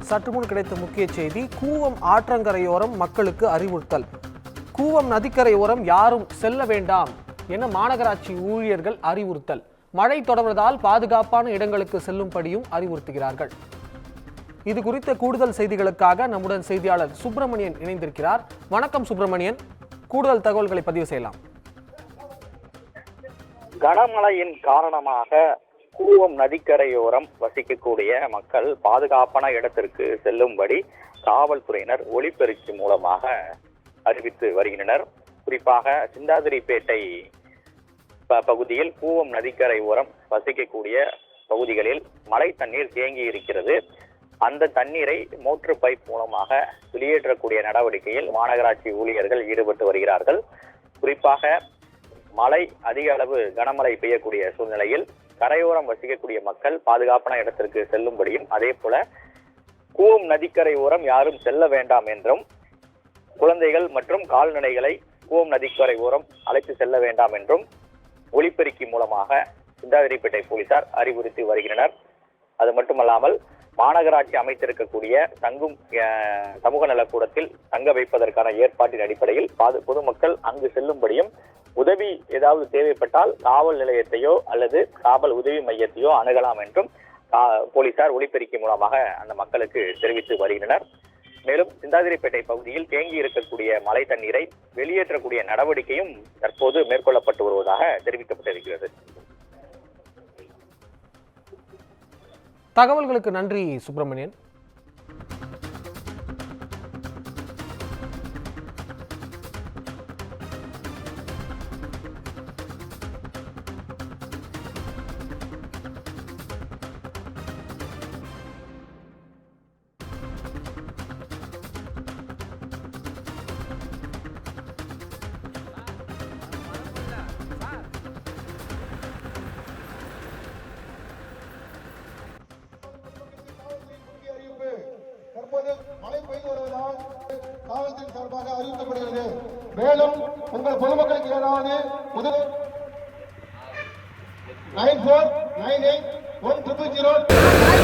சற்று முன் கிடைத்த முக்கிய செய்தி, கூவம் ஆற்றங்கரையோரம் மக்களுக்கு அறிவுறுத்தல். கூவம் நதிக்கரையோரம் யாரும் செல்ல வேண்டாம் என மாநகராட்சி ஊழியர்கள் அறிவுறுத்தல். மழை தொடர்வதால் பாதுகாப்பான இடங்களுக்கு செல்லும்படியும் அறிவுறுத்துகிறார்கள். இது குறித்த கூடுதல் செய்திகளுக்காக நம்முடன் செய்தியாளர் சுப்பிரமணியன் இணைந்திருக்கிறார். வணக்கம் சுப்பிரமணியன், கூடுதல் தகவல்களை பதிவு செய்யலாம். கனமழையின் காரணமாக கூவம் நதிக்கரையோரம் வசிக்கக்கூடிய மக்கள் பாதுகாப்பான இடத்திற்கு செல்லும்படி காவல்துறையினர் ஒலிபெருக்கி மூலமாக அறிவித்து வருகின்றனர். குறிப்பாக சிந்தாதிரிப்பேட்டை பகுதியில் கூவம் நதிக்கரை ஓரம் வசிக்கக்கூடிய பகுதிகளில் மழை தண்ணீர் தேங்கி இருக்கிறது. அந்த தண்ணீரை மோட்டர் பைப் மூலமாக வெளியேற்றக்கூடிய நடவடிக்கையில் மாநகராட்சி ஊழியர்கள் ஈடுபட்டு வருகிறார்கள். குறிப்பாக மழை அதிக அளவு கனமழை பெய்யக்கூடிய சூழ்நிலையில் கரையோரம் வசிக்கக்கூடிய மக்கள் பாதுகாப்பான இடத்திற்கு செல்லும்படியும், அதே போல கூவம் நதிக்கரை ஓரம் யாரும் செல்ல வேண்டாம் என்றும், குழந்தைகள் மற்றும் கால்நடைகளை கூவம் நதிக்கரை ஓரம் அழைத்து செல்ல வேண்டாம் என்றும் ஒலிபெருக்கி மூலமாக சிந்தாதிரிப்பேட்டை போலீசார் அறிவுறுத்தி வருகின்றனர். அது மட்டுமல்லாமல் மாநகராட்சி அமைத்திருக்கக்கூடிய தங்கும் சமூக நலக்கூடத்தில் தங்க வைப்பதற்கான ஏற்பாட்டின் அடிப்படையில் பொதுமக்கள் அங்கு செல்லும்படியும், உதவி ஏதாவது தேவைப்பட்டால் காவல் நிலையத்தையோ அல்லது காவல் உதவி மையத்தையோ அணுகலாம் என்றும் போலீசார் ஒலிபெருக்கி மூலமாக அந்த மக்களுக்கு தெரிவித்து வருகின்றனர். மேலும் சிந்தாதிரிப்பேட்டை பகுதியில் தேங்கி இருக்கக்கூடிய மழை தண்ணீரை வெளியேற்றக்கூடிய நடவடிக்கையும் தற்போது மேற்கொள்ளப்பட்டு வருவதாக தெரிவிக்கப்பட்டிருக்கிறது. தகவல்களுக்கு நன்றி சுப்பிரமணியன். மழை பெய்து வருவதால் காவல்துறை சார்பாக அறிவிக்கப்படுகிறது. மேலும் உங்கள் பொதுமக்களுக்கு ஏதாவது உதவி 9498 100